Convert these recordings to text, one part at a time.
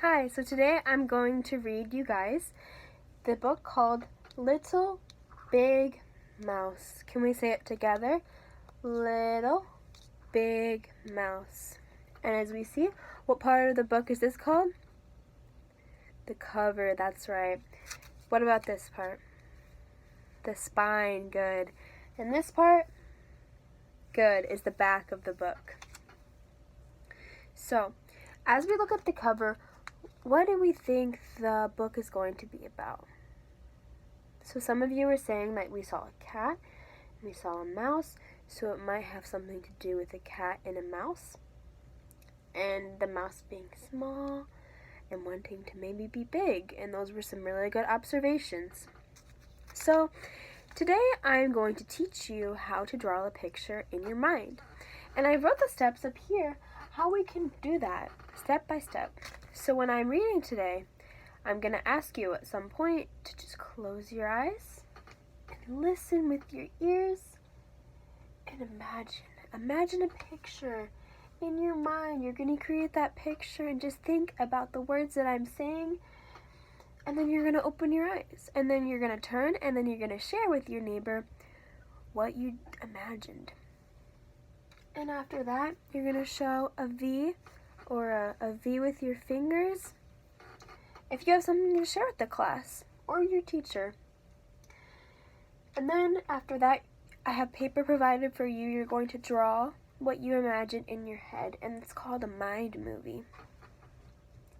Hi, so today I'm going to read you guys the book called Little Big Mouse. Can we say it together? Little Big Mouse. And as we see, what part of the book is this called? The cover, that's right. What about this part? The spine, good. And this part, good, is the back of the book. So, as we look at the cover, what do we think the book is going to be about? So some of you were saying that we saw a cat and we saw a mouse, so it might have something to do with a cat and a mouse. And the mouse being small and wanting to maybe be big, and those were some really good observations. So today I'm going to teach you how to draw a picture in your mind. And I wrote the steps up here, how we can do that step by step. So when I'm reading today, I'm going to ask you at some point to just close your eyes and listen with your ears and imagine a picture in your mind. You're going to create that picture and just think about the words that I'm saying, and then you're going to open your eyes, and then you're going to turn, and then you're going to share with your neighbor what you imagined. And after that, you're going to show a V or a V with your fingers if you have something to share with the class or your teacher. And then after that, I have paper provided for you. You're going to draw what you imagine in your head, and it's called a mind movie.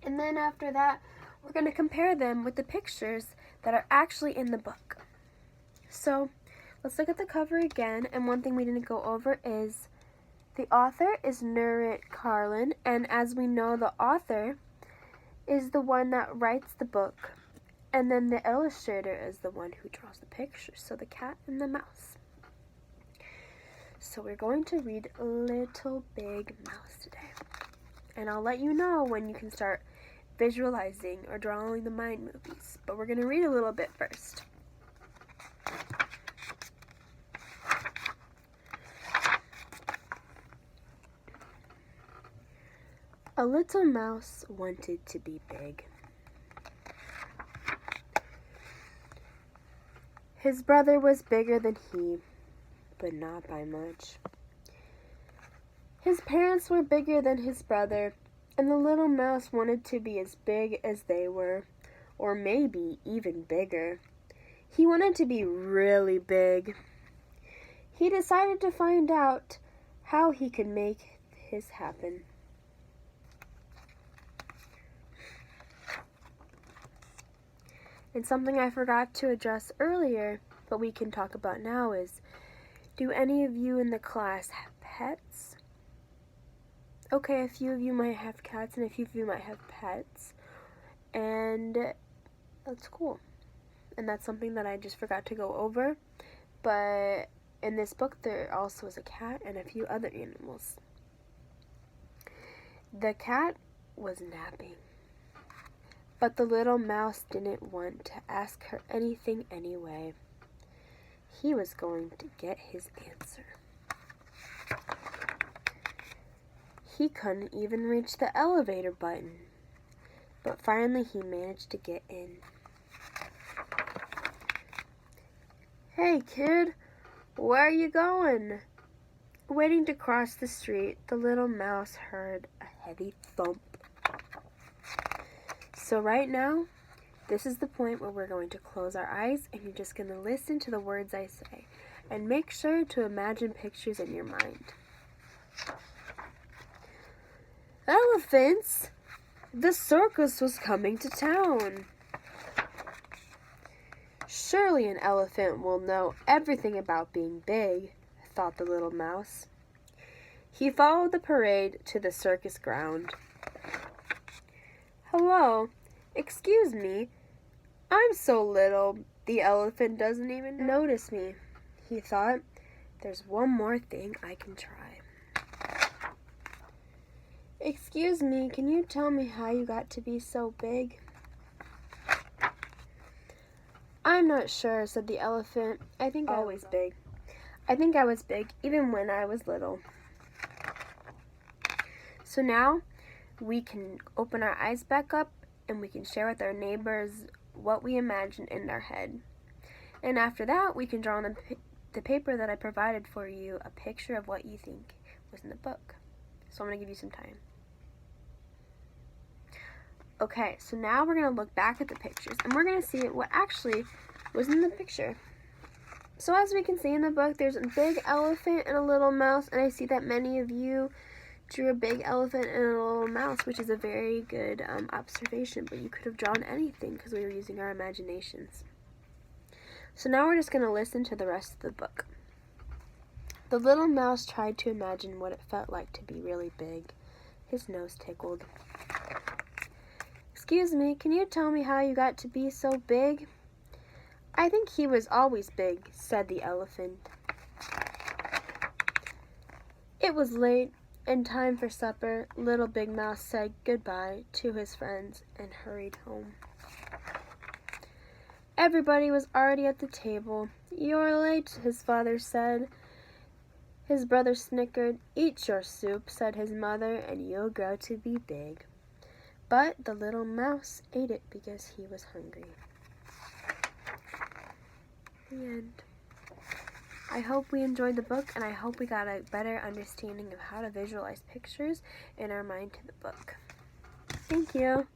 And then after that, we're going to compare them with the pictures that are actually in the book. So let's look at the cover again, and one thing we didn't go over is the author is Nurit Carlin, and as we know, the author is the one that writes the book, and then the illustrator is the one who draws the pictures, so the cat and the mouse. So we're going to read Little Big Mouse today, and I'll let you know when you can start visualizing or drawing the mind movies, but we're going to read a little bit first. A little mouse wanted to be big. His brother was bigger than he, but not by much. His parents were bigger than his brother, and the little mouse wanted to be as big as they were, or maybe even bigger. He wanted to be really big. He decided to find out how he could make his happen. And something I forgot to address earlier, but we can talk about now is, do any of you in the class have pets? Okay, a few of you might have cats and a few of you might have pets. And that's cool. And that's something that I just forgot to go over. But in this book, there also is a cat and a few other animals. The cat was napping, but the little mouse didn't want to ask her anything anyway. He was going to get his answer. He couldn't even reach the elevator button, but finally he managed to get in. Hey kid, where are you going? Waiting to cross the street, the little mouse heard a heavy thump. So right now, this is the point where we're going to close our eyes and you're just going to listen to the words I say. And make sure to imagine pictures in your mind. Elephants! The circus was coming to town. Surely an elephant will know everything about being big, thought the little mouse. He followed the parade to the circus ground. Hello, excuse me. I'm so little, the elephant doesn't even notice me, he thought. There's one more thing I can try. Excuse me, can you tell me how you got to be so big? I'm not sure, said the elephant. I think I was big. I think I was big even when I was little. So now, we can open our eyes back up and we can share with our neighbors what we imagined in our head. And after that, we can draw on the paper that I provided for you a picture of what you think was in the book. So I'm going to give you some time. Okay, so now we're going to look back at the pictures and we're going to see what actually was in the picture. So as we can see in the book, there's a big elephant and a little mouse, and I see that many of you drew a big elephant and a little mouse, which is a very good observation, but you could have drawn anything because we were using our imaginations. So now we're just going to listen to the rest of the book. The little mouse tried to imagine what it felt like to be really big. His nose tickled. "Excuse me, can you tell me how you got to be so big?" "I think he was always big," said the elephant. It was late and time for supper. Little Big Mouse said goodbye to his friends and hurried home. Everybody was already at the table. "You're late," his father said. His brother snickered. "Eat your soup," said his mother, "and you'll grow to be big." But the little mouse ate it because he was hungry. The end. I hope we enjoyed the book, and I hope we got a better understanding of how to visualize pictures in our mind to the book. Thank you.